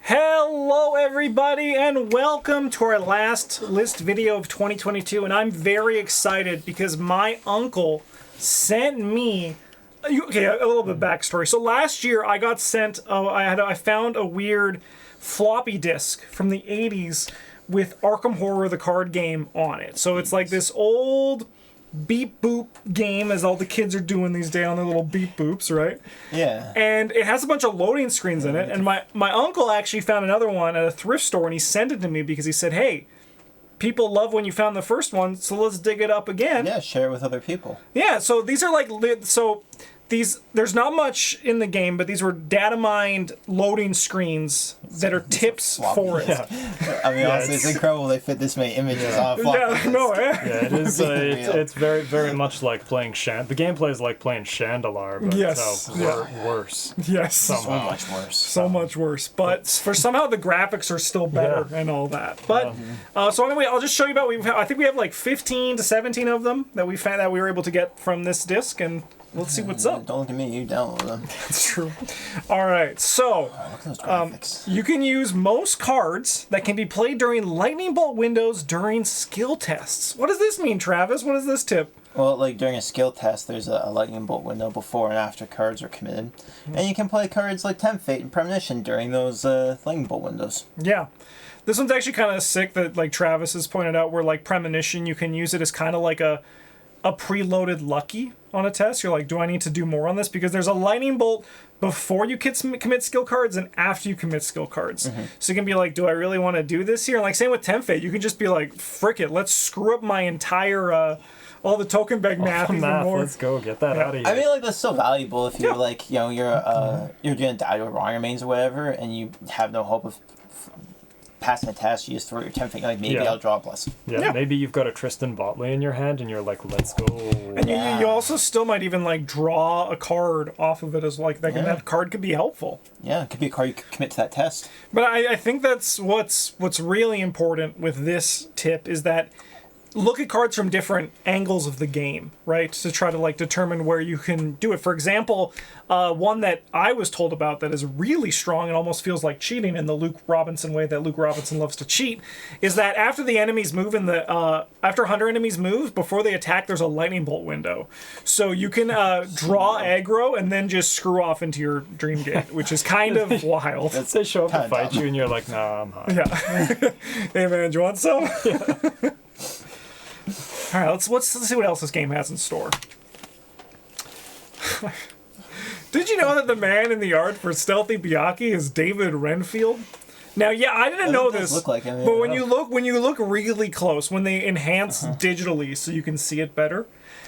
Hello everybody and welcome to our last list video of 2022, and I'm very excited because my uncle sent me a little bit of backstory. So last year I got sent I found a weird floppy disk from the 80s with Arkham Horror the card game on it. So it's like this old beep boop game, as all the kids are doing these days on their little beep boops, right? Yeah. And it has a bunch of loading screens in it, and my uncle actually found another one at a thrift store, and he sent it to me because he said, hey, people love when you found the first one, so let's dig it up again. Yeah, share it with other people. Yeah, so these are like, there's not much in the game, but these were data mined loading screens that are tips for it. Yeah. I mean, honestly, it's incredible they fit this many images on a floppy disk. Yeah, it is. It's very, very much like playing The gameplay is like playing Chandelier, but worse. Yes. So much worse. So much worse. But for somehow the graphics are still better and all that. But so anyway, I'll just show you about. I think we have like 15 to 17 of them that we found that we were able to get from this disc, and let's see what's up. Don't look at me, you download them. That's true. All right, so Look at those graphics. you can use most cards that can be played during lightning bolt windows during skill tests. What does this mean, Travis? What is this tip? Well, like during a skill test, there's a lightning bolt window before and after cards are committed. And you can play cards like Tempt Fate and Premonition during those lightning bolt windows. Yeah. This one's actually kind of sick that, like Travis has pointed out, where like Premonition, you can use it as kind of like a preloaded lucky on a test. You're like, do I need to do more on this? Because there's a lightning bolt before you commit skill cards and after you commit skill cards. So you can be like, do I really want to do this here? And like same with Tempt Fate, you can just be like, frick it, let's screw up my entire all the token bag math even more. Let's go get that out of here. I mean, like, that's still valuable if you're like, you know, you're doing Dido wrong remains or whatever, and you have no hope of passing a test. You just throw your Tempt Fate, like, maybe I'll draw a plus. Yeah, maybe you've got a Tristan Botley in your hand, and you're like, let's go. And you also still might even like draw a card off of it as like that card could be helpful. Yeah, it could be a card you could commit to that test. But I think that's what's really important with this tip is that look at cards from different angles of the game, right? To try to like determine where you can do it. For example, one that I was told about that is really strong and almost feels like cheating in the Luke Robinson way that Luke Robinson loves to cheat, is that after the enemies move after 100 enemies move, before they attack, there's a lightning bolt window. So you can draw aggro and then just screw off into your dream gate, which is kind of wild. They show up to fight you, and you're like, nah, I'm high. Yeah. Hey man, do you want some? All right, let's see what else this game has in store. Did you know that the man in the art for Stealthy Biaki is David Renfield? Now, yeah, I didn't know this, look like him, but when you look really close, when they enhance digitally so you can see it better,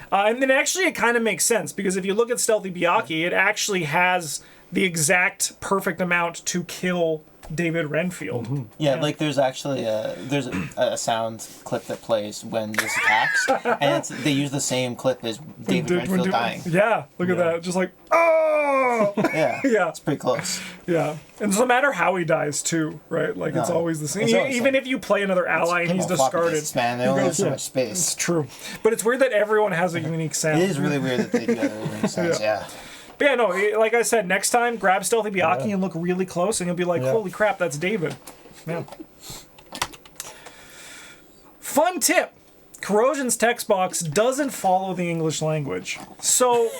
and then actually it kind of makes sense because if you look at Stealthy Biaki, it actually has the exact perfect amount to kill David Renfield. Yeah, like there's actually there's a sound clip that plays when this attacks, and they use the same clip as David Renfield dying. Yeah, look at that, just like, oh! Yeah, it's pretty close. Yeah, and no matter how he dies too, right? Like it's always the same. Even if you play another ally and he's discarded, man, they only have so much space. It's true, but it's weird that everyone has a unique sound. It is really weird that they do have a unique sound. Yeah. But yeah, no, like I said, next time, grab Stealthy Biaki and look really close, and you'll be like, holy crap, that's David. Man. Fun tip. Corrosion's text box doesn't follow the English language. So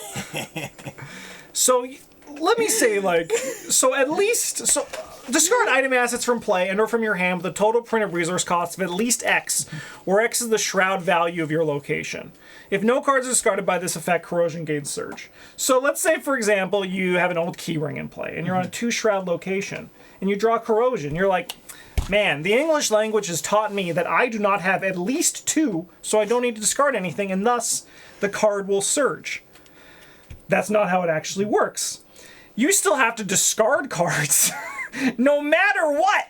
let me say, discard item assets from play and or from your hand with a total printed resource cost of at least X, where X is the shroud value of your location. If no cards are discarded by this effect, Corrosion gains Surge. So let's say, for example, you have an old keyring in play, and you're on a 2-shroud location, and you draw Corrosion. You're like, man, the English language has taught me that I do not have at least 2, so I don't need to discard anything, and thus the card will Surge. That's not how it actually works. You still have to discard cards, no matter what,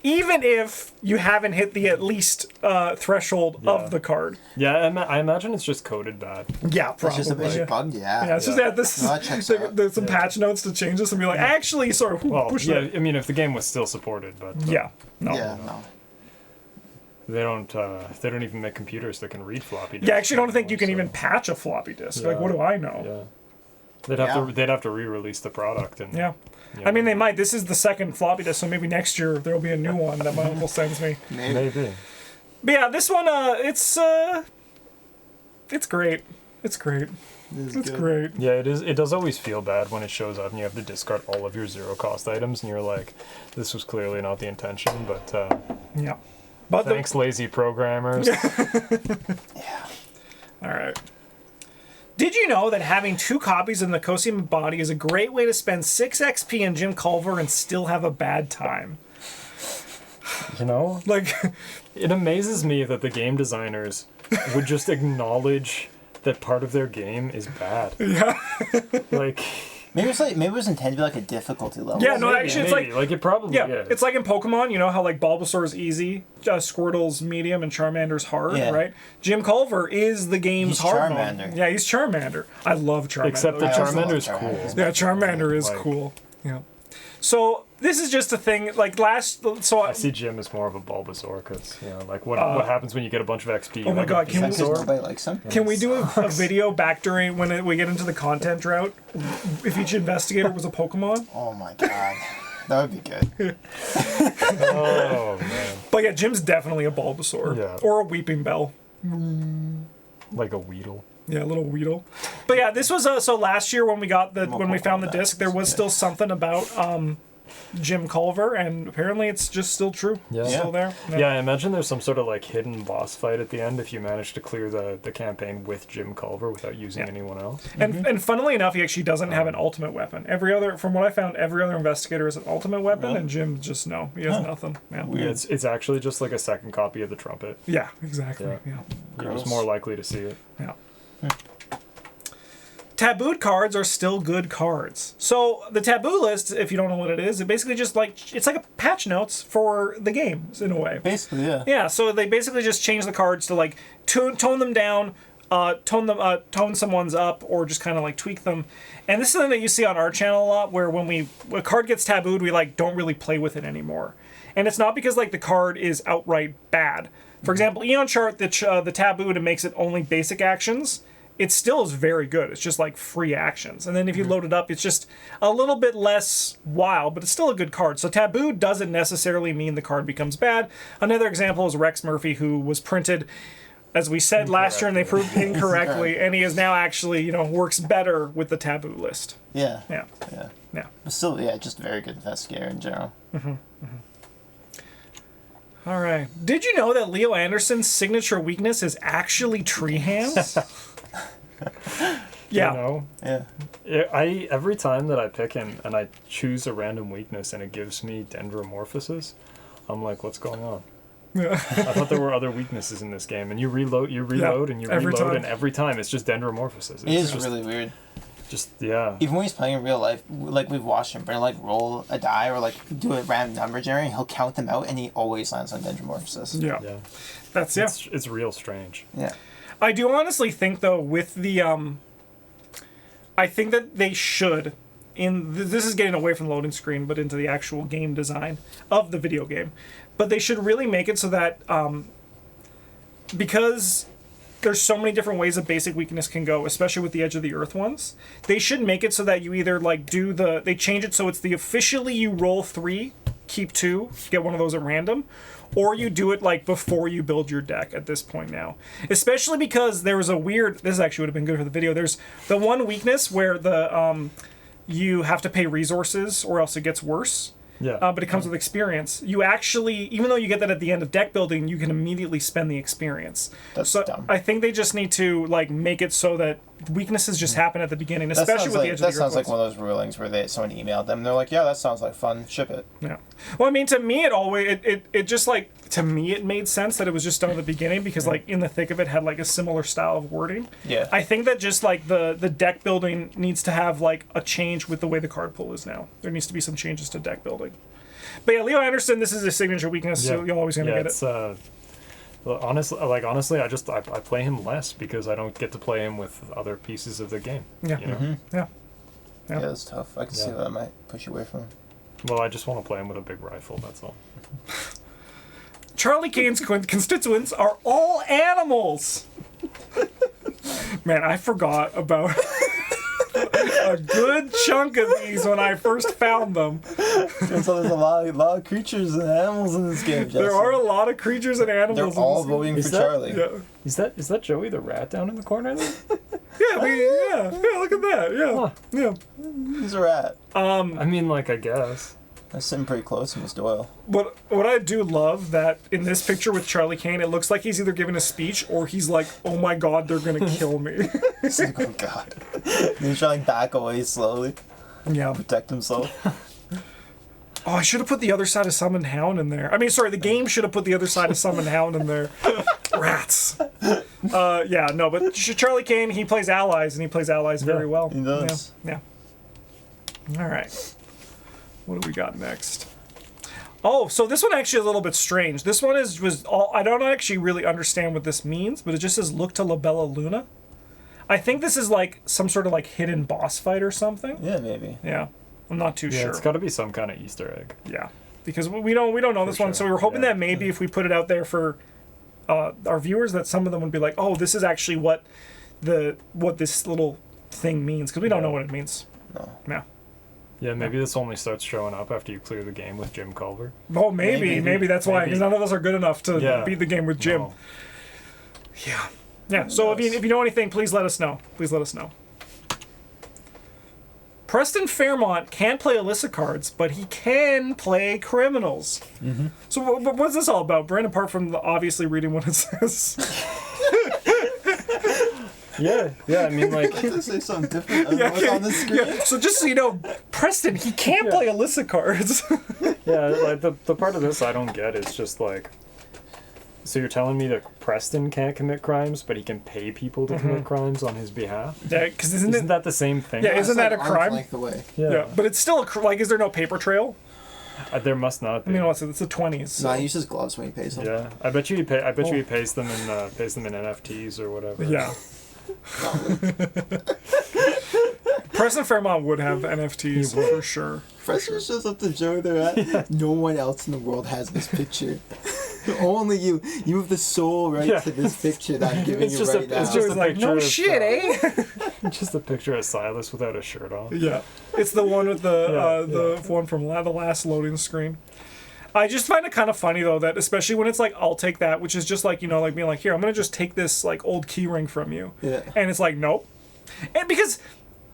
even if you haven't hit the at least threshold of the card. Yeah, I imagine it's just coded bad. Yeah, probably. It's just a basic bug, Yeah, it's just there's some patch notes to change this and be like, actually, sorry, push that. I mean, if the game was still supported, but no. They don't even make computers that can read floppy disks. Yeah, I actually don't think you can even patch a floppy disk. Like, what do I know? Yeah. They'd have to re-release the product. And You know? I mean, they might. This is the second floppy disk, so maybe next year there will be a new one that my uncle sends me. Maybe. But yeah, this one, it's great. It's great. It's great. Yeah, it is. It does always feel bad when it shows up and you have to discard all of your zero cost items, and you're like, this was clearly not the intention. But yeah. But thanks, lazy programmers. Yeah. All right. Did you know that having 2 copies of the Cosium body is a great way to spend 6 XP in Jim Culver and still have a bad time? You know, Like, it amazes me that the game designers would just acknowledge that part of their game is bad. yeah. Like, Maybe it was intended to be like a difficulty level. Yeah, no, maybe, actually, it's maybe. Like it probably Yeah, is. it's like in Pokemon, you know how like Bulbasaur's easy, Squirtle's medium, and Charmander's hard, Yeah. right? Jim Culver is the game's He's hard Charmander. mode. Yeah, he's Charmander. I love Charmander. Except that I also love Charmander's Charmander. cool. Yeah, Charmander is Like- cool. Yeah. So this is just a thing. Like I see Jim as more of a Bulbasaur because, you know, like what happens when you get a bunch of XP? Oh my God, can we- Because nobody likes him. Can we do a video back during when we get into the content drought? If each investigator was a Pokemon? Oh my god. That would be good. Oh man, But yeah, Jim's definitely a Bulbasaur. Yeah. Or a Weeping Bell. like a Weedle. Yeah, a little Weedle. But yeah, this was so last year when we got when we found the disc, there was still something about Jim Culver, and apparently it's just still true. Yeah. Still there. Yeah, I imagine there's some sort of like hidden boss fight at the end if you manage to clear the campaign with Jim Culver without using anyone else. And funnily enough, he actually doesn't have an ultimate weapon. From what I found, every other investigator has an ultimate weapon, and Jim just he has nothing. Yeah. Yeah, it's actually just like a second copy of the trumpet. Yeah, exactly. Yeah. Yeah. You're just more likely to see it. Yeah. Tabooed cards are still good cards. So the taboo list, if you don't know what it is, it basically just it's like a patch notes for the games in a way. Basically, yeah. Yeah, so they basically just change the cards to like tone them down, tone someone's up, or just kind of like tweak them. And this is something that you see on our channel a lot, where when a card gets tabooed, we like don't really play with it anymore. And it's not because like the card is outright bad. For example, Eon Chart, the tabooed and makes it only basic actions. It still is very good. It's just like free actions. And then if you load it up, it's just a little bit less wild, but it's still a good card. So taboo doesn't necessarily mean the card becomes bad. Another example is Rex Murphy, who was printed, as we said last year, and they proved incorrectly, and he is now actually, works better with the taboo list. Yeah. Yeah. Yeah. Yeah. But still, yeah, just a very good investigator in general. All right. Did you know that Leo Anderson's signature weakness is actually tree hands? Yeah. You know? Yeah. I every time that I pick him and I choose a random weakness and it gives me dendromorphosis, I'm like, what's going on? Yeah. I thought there were other weaknesses in this game, and you reload, and you every reload, time. and every time it's just dendromorphosis. It is just, really weird. just yeah. Even when he's playing in real life, like we've watched him, like roll a die or like do a random number generator, he'll count them out, and he always lands on dendromorphosis. Yeah. Yeah, That's it's real strange. Yeah. I do honestly think, though, with the I think that they should, this is getting away from the loading screen, but into the actual game design of the video game. But they should really make it so that, because there's so many different ways a basic weakness can go, especially with the Edge of the Earth ones, they should make it so that you either, like, they change it so it's officially you roll 3, keep 2, get one of those at random, or you do it like before you build your deck at this point now. Especially because there was this actually would have been good for the video. There's the one weakness where you have to pay resources or else it gets worse. Yeah. But it comes with experience. You actually, even though you get that at the end of deck building, you can immediately spend the experience. That's dumb. I think they just need to like make it so that weaknesses just happen at the beginning, especially with the Edge of the Earth That sounds like ones. one of those rulings where someone emailed them. And they're like, "Yeah, that sounds like fun. Ship it." Yeah. Well, I mean, to me, it just like, to me, it made sense that it was just done at the beginning because, like, in the thick of it had, like, a similar style of wording. Yeah. I think that just, like, the deck building needs to have, like, a change with the way the card pool is now. There needs to be some changes to deck building. But yeah, Leo Anderson, this is his signature weakness, so you're always going to get it. Well, honestly, I play him less because I don't get to play him with other pieces of the game. Yeah. You know? Yeah. Yeah, that's tough. I can see that might push you away from him. Well, I just want to play him with a big rifle. That's all. Charlie Kane's constituents are all animals. Man, I forgot about. a good chunk of these when I first found them. And so there's a lot of creatures and animals in this game, Justin. There are a lot of creatures and animals. They're all voting for Charlie. Yeah. Is that Joey the rat down in the corner there? Yeah, look at that. Yeah, Huh. yeah. He's a rat. I mean, like, I guess. That's sitting pretty close to Miss Doyle. What I do love that in this picture with Charlie Kane, it looks like he's either giving a speech or he's like, "Oh my God, they're gonna kill me." He's like, oh God. He's trying to back away slowly, Yeah. protect himself. Oh, I should have put the other side of Summoned Hound in there. I mean, sorry, the game should have put the other side of Summoned Hound in there. Rats. Yeah, no, but Charlie Kane, he plays allies, and he plays allies very well. He does. Yeah. All right. What do we got next? Oh, so this one actually a little bit strange. This one was all. I don't actually really understand what this means, but it just says "Look to Labella Luna." I think this is like some sort of like hidden boss fight or something. Yeah, maybe. Yeah, I'm not too Yeah, sure. it's got to be some kind of Easter egg. Yeah, because we don't know this one, so we were hoping that maybe if we put it out there for our viewers, that some of them would be like, "Oh, this is actually what this little thing means," because we don't know what it means. No. Yeah. Yeah, maybe this only starts showing up after you clear the game with Jim Culver. Oh, maybe that's why, because none of us are good enough to beat the game with Jim. No. Yeah. Yeah. So if you know anything, please let us know. Please let us know. Preston Fairmont can't play Alyssa cards, but he can play criminals. Mm-hmm. So what's this all about, Brent, apart from obviously reading what it says? Yeah, I mean, like... I'd like to say something different than what's on the screen. Yeah. So just so you know, Preston, he can't play Alyssa cards. Yeah, like, the part of this I don't get is just, like... So you're telling me that Preston can't commit crimes, but he can pay people to commit crimes on his behalf? Yeah, because Isn't that the same thing? Yeah, isn't that a crime? Length away. Yeah, but it's still like, is there no paper trail? There must not be. I mean, it's the 20s. So. No, he uses gloves when he pays them. Yeah, I bet you he pays them in NFTs or whatever. Yeah. Preston Fairmont would have NFTs for sure. Preston shows up to Joe they're at. Yeah. No one else in the world has this picture. Only you. You have the sole right to this picture that I'm giving you right now. It's just like, no shit, eh? Just a picture of Silas without a shirt on. Yeah. It's the one with the one from the last loading screen. I just find it kind of funny though that especially when it's like I'll take that, which is just like, you know, like being like, here, I'm gonna just take this like old key ring from you. Yeah. And it's like, nope. And because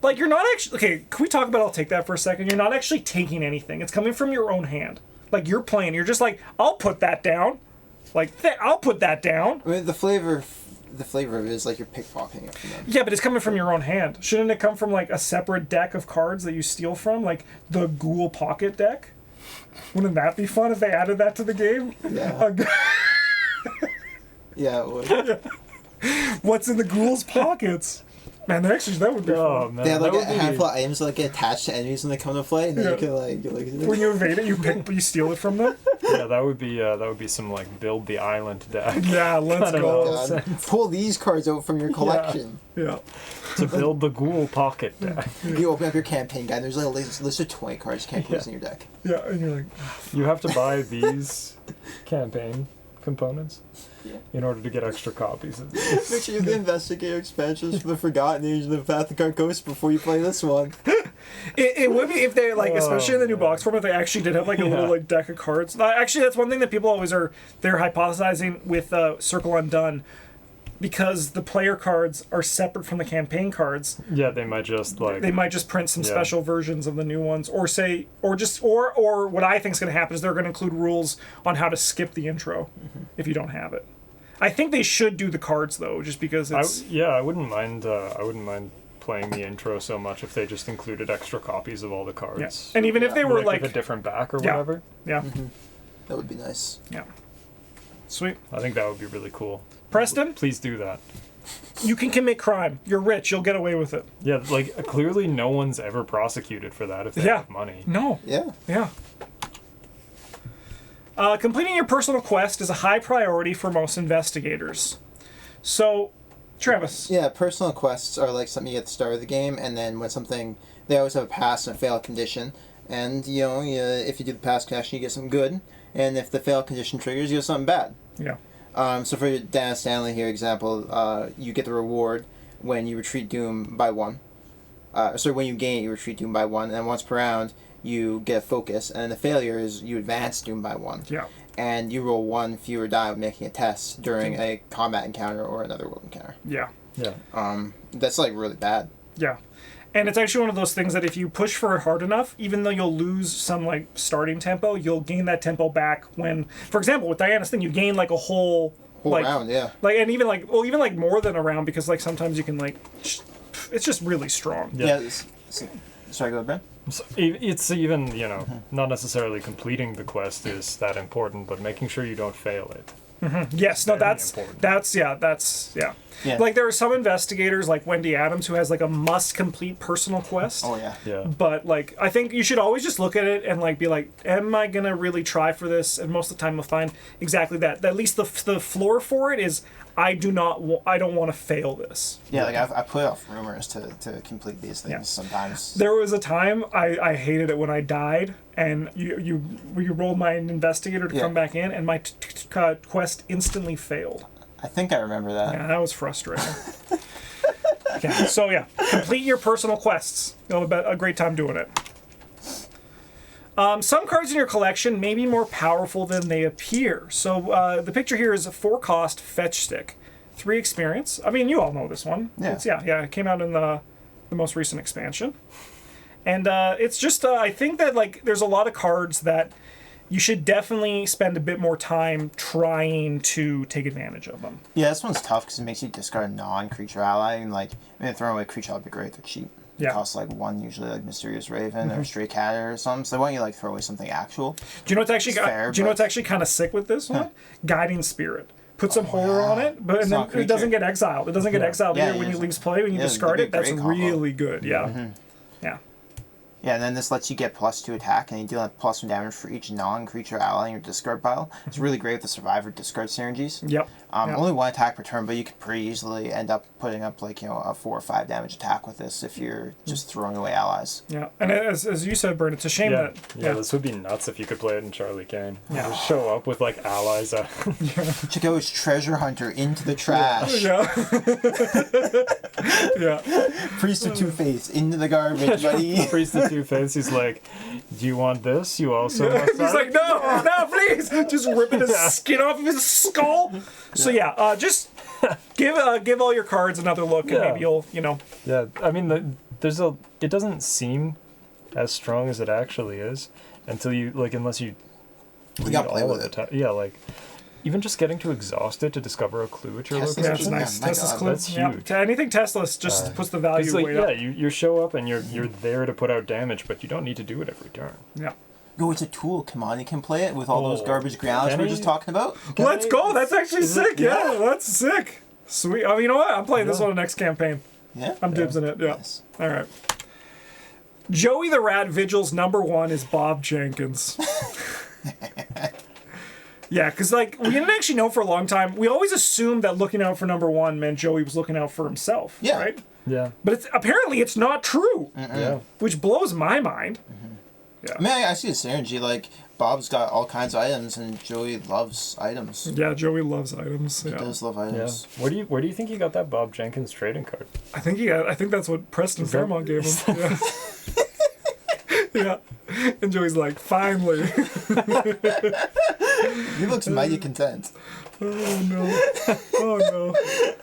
like you're not actually okay, can we talk about I'll take that for a second? You're not actually taking anything. It's coming from your own hand. Like you're playing, you're just like, I'll put that down. Like I'll put that down. I mean the flavor of it is like you're pickpocketing it from them. Yeah, but it's coming from your own hand. Shouldn't it come from like a separate deck of cards that you steal from? Like the Ghoul Pocket deck? Wouldn't that be fun if they added that to the game? Yeah. Yeah, it would. What's in the Ghoul's pockets? Man, that would be fun. Man, they have like a handful of items that like, get attached to enemies when they come to play, and then you can like when you invade it, you steal it from them. Yeah, that would be some like build the island deck. Yeah, let's go. Pull these cards out from your collection. Yeah. To build the Ghoul Pocket deck. You open up your campaign guide, and there's like a list of 20 cards you can't use in your deck. Yeah, and you're like, you have to buy these campaign components in order to get extra copies of these. Make sure you have the Investigator expansions for the Forgotten Age and the Path of Carcosa before you play this one. It would be if they like, especially in the new box format, they actually did have like a little like deck of cards. Actually, that's one thing that people always they're hypothesizing with Circle Undone, because the player cards are separate from the campaign cards. Yeah, they might just print some special versions of the new ones, or what I think is going to happen is they're going to include rules on how to skip the intro if you don't have it. I think they should do the cards though, just because it's. I wouldn't mind. I wouldn't mind playing the intro so much if they just included extra copies of all the cards. Yeah. And even if they were like with a different back or whatever. Yeah. That would be nice. Yeah. Sweet. I think that would be really cool. Preston? Please do that. You can commit crime. You're rich. You'll get away with it. Yeah, like, clearly no one's ever prosecuted for that if they have money. No. Yeah. Yeah. Completing your personal quest is a high priority for most investigators. So, Travis. Yeah, personal quests are like something you get at the start of the game, and then when something... They always have a pass and a fail condition. And, if you do the pass condition, you get something good. And if the fail condition triggers, you get something bad. Yeah. So for Dan Stanley here, example, you get the reward when you retreat Doom by 1. when you gain it, you retreat Doom by 1, and once per round, you get a focus, and the failure is you advance Doom by 1. Yeah. And you roll 1 fewer die when making a test during a combat encounter or another world encounter. Yeah. Yeah. That's like really bad. Yeah. And it's actually one of those things that if you push for it hard enough, even though you'll lose some like starting tempo, you'll gain that tempo back when, for example, with Diana's thing, you gain like a whole like, round, yeah. Like, and even like more than a round, because like sometimes you can like, it's just really strong. Yeah. Sorry, go ahead, Ben. So it's even, you know, not necessarily completing the quest is that important, but making sure you don't fail it. Yes, no, Very that's important. yeah. Yeah. Like there are some investigators like Wendy Adams who has like a must complete personal quest. Oh, yeah. Yeah. But like I think you should always just look at it and like be like, am I gonna really try for this? And most of the time you'll find exactly that. At least the floor for it is I don't want to fail this. Yeah, like I put off rumors to complete these things sometimes. There was a time I hated it when I died, and you rolled my investigator to come back in, and my quest instantly failed. I think I remember that. Yeah, that was frustrating. Okay, so yeah, complete your personal quests. You'll have a great time doing it. Some cards in your collection may be more powerful than they appear. So the picture here is a 4-cost fetch stick, 3 experience. I mean, you all know this one. Yeah. It came out in the most recent expansion, and it's just I think that like there's a lot of cards that you should definitely spend a bit more time trying to take advantage of them. Yeah, this one's tough because it makes you discard a non-creature ally, and like throwing away creature ally would be great. They're cheap. Yeah. It costs like 1 usually, like Mysterious Raven or Stray Cat or something. So why don't you like throw away something actual? Do you know what's actually It's fair, do you know what's actually kind of sick with this one? Guiding Spirit. Put some horror on it, but and then not a it doesn't creature. get exiled. It doesn't get exiled Yeah, either when yeah, you leave play. When you yeah, discard it'd it, be a that's great combo. really good. Yeah. Yeah. Yeah, and then this lets you get +2 attack, and you deal +1 damage for each non-creature ally in your discard pile. It's really great with the Survivor discard synergies. Yep. Only 1 attack per turn, but you could pretty easily end up putting up like a 4 or 5 damage attack with this if you're just throwing away allies. Yeah. And as you said, Bert, it's a shame Yeah. that Yeah, this would be nuts if you could play it in Charlie Kane. Yeah. Just show up with like allies. Check out his treasure hunter into the trash. Yeah. Yeah. Priest of Two-Face into the garbage, buddy. Priest of Two-Face, he's like, do you want this? You also must. He's like, no, please, just ripping his skin off of his skull. So yeah, just give all your cards another look, and maybe you'll Yeah, I mean, it doesn't seem as strong as it actually is until you unless you. You gotta play with it. Yeah, like even just getting to exhaust it to discover a clue at your Test location. That's Yeah, nice. my Tesla's God, clue. that's Yeah. huge. Anything Tesla just puts the value It's like, way yeah, up. you show up and you're there to put out damage, but you don't need to do it every turn. Yeah. Oh, it's a tool. Come on, you can play it with all those Oh, garbage grounds we were just talking about. Let's go. That's actually Is it- sick. Yeah, that's sick. Sweet. Oh, you know what? I'm playing this Yeah. one the next campaign. Yeah. I'm dibsing it. Yeah. Nice. All right. Joey the Rat Vigil's #1 is Bob Jenkins. Yeah, because like we didn't actually know for a long time. We always assumed that looking out for #1 meant Joey was looking out for himself. Yeah. Right. Yeah. But apparently it's not true, Yeah. which blows my mind. I mean, I see the synergy. Like, Bob's got all kinds of items, and Joey loves items. Yeah, Joey loves items. He Yeah. does love Yeah. items. Where do you think you got that Bob Jenkins trading card? I think that's what Preston Fairmont gave him. Yeah. Yeah. And Joey's like, finally. He looks mighty content. Oh no. Oh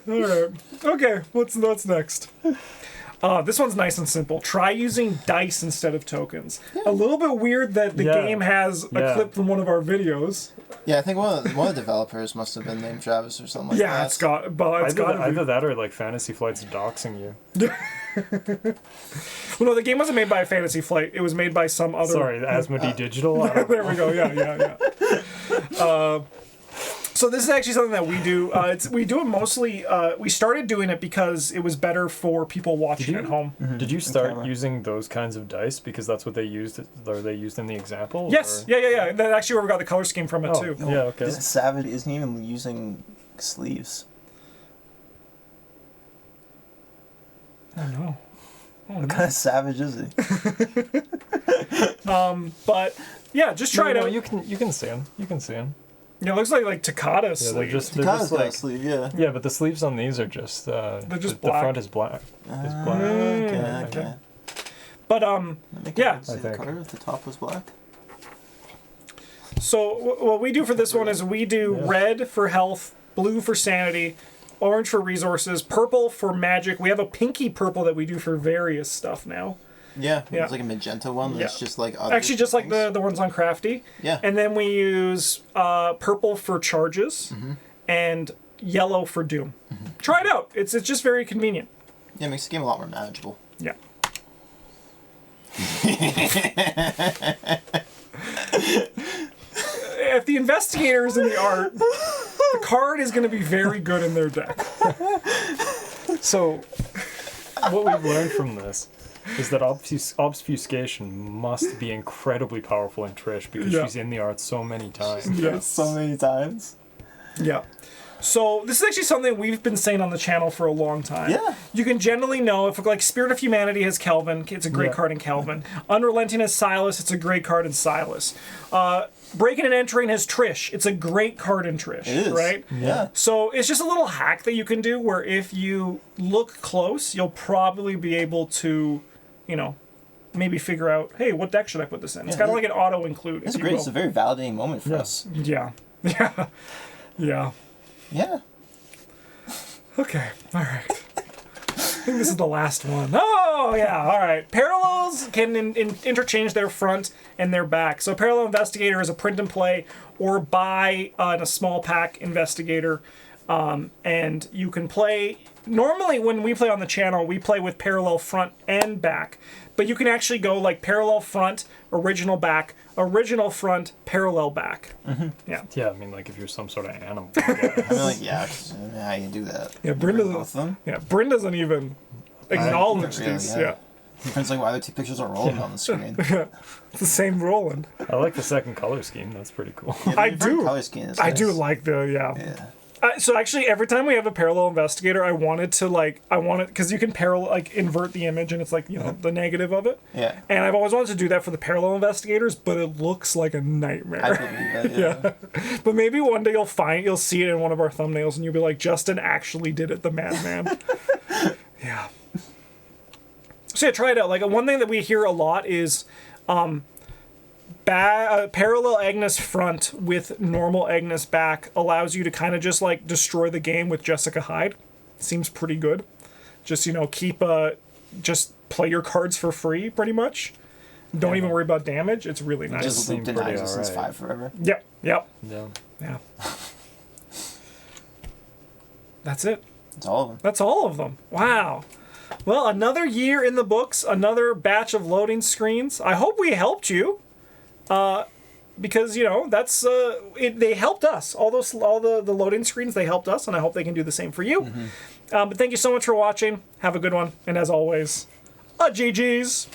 no. Alright. Okay, what's next? This one's nice and simple. Try using dice instead of tokens. A little bit weird that the game has a clip from one of our videos. Yeah, I think one of the developers must have been named Travis or something like that. Yeah, it's got to Either that or like Fantasy Flight's doxing you. Well, no, the game wasn't made by Fantasy Flight. It was made by some other. Sorry, Asmodee Digital. I don't There we go. Yeah. So this is actually something that we do. We do it mostly. We started doing it because it was better for people watching at home. Did you start camera. using those kinds of dice because that's what they used? Are they used in the example? Yes. or- Yeah. That's actually where we got the color scheme from it Oh, too. yeah. Okay. This Savage isn't even using sleeves. Oh no. What kind of savage is he? But yeah, just try it out. You can see them. You can see them. Yeah, it looks like Takata Yeah, sleeves. they're Kata's just got a like sleeve, yeah. yeah, but the sleeves on these are just just the black. front is black. Is black. Okay, okay. okay. But yeah. See the think. card if the top was black. So what we do for this one is we do red for health, blue for sanity, orange for resources, purple for magic. We have a pinky purple that we do for various stuff now. Yeah, Yeah. it's like a magenta one. That's just like other Actually, just like things. the ones on Crafty. Yeah. And then we use purple for charges and yellow for doom. Try it out. It's just very convenient. Yeah, it makes the game a lot more manageable. Yeah. If the investigator is in the art, the card is going to be very good in their deck. So, what we've learned from this is that obfuscation must be incredibly powerful in Trish because Yeah. she's in the art so many times. Yes. So many times. Yeah. So this is actually something we've been saying on the channel for a long time. Yeah. You can generally know if like Spirit of Humanity has Kelvin, it's a great Yeah. card in Kelvin. Unrelenting has Silas, it's a great card in Silas. Breaking and Entering has Trish, it's a great card in Trish, It is. right? Yeah. So it's just a little hack that you can do where if you look close, you'll probably be able to, you know, maybe figure out, hey, what deck should I put this in? It's kind of like an auto include. It's if you great. will. It's a very validating moment for us. Yeah. Yeah. Yeah. Yeah. Okay, all right. I think this is the last one. Oh, yeah, all right. Parallels can interchange their front and their back. So Parallel Investigator is a print and play or buy in a small pack Investigator. And you can play... Normally, when we play on the channel, we play with parallel front and back. But you can actually go like parallel front, original back, original front, parallel back. Yeah. Yeah, I mean, like if you're some sort of animal. I mean, like, yeah, 'cause, I mean, how you do that? Yeah, Bryn Both of doesn't, them. yeah, Bryn doesn't even acknowledge Really, these. yeah. Yeah. Depends like why the two pictures are rolling on the screen. It's the same Roland. I like the second color scheme. That's pretty cool. Yeah, I the different do. Color scheme is I nice. do like the, Yeah. so actually, every time we have a parallel investigator, I wanted because you can invert the image and it's like, you know, the negative of it. Yeah. And I've always wanted to do that for the parallel investigators, but it looks like a I nightmare. believe that. Yeah. But maybe one day you'll see it in one of our thumbnails and you'll be like, Justin actually did it, the madman. Yeah. So yeah, try it out. Like one thing that we hear a lot is parallel Agnes front with normal Agnes back allows you to kind of just like destroy the game with Jessica Hyde. Seems pretty good. Just, you know, just play your cards for free pretty much. Don't even worry about damage. It's really nice. Just seemed denies pretty us since alright. 5 forever. Yep. Yeah. Yeah. That's it. It's all of them. That's all of them. Wow. Well, another year in the books, another batch of loading screens. I hope we helped you. Because, you know, that's they helped us. All the loading screens, they helped us, and I hope they can do the same for you. But thank you so much for watching. Have a good one, and as always, GG's.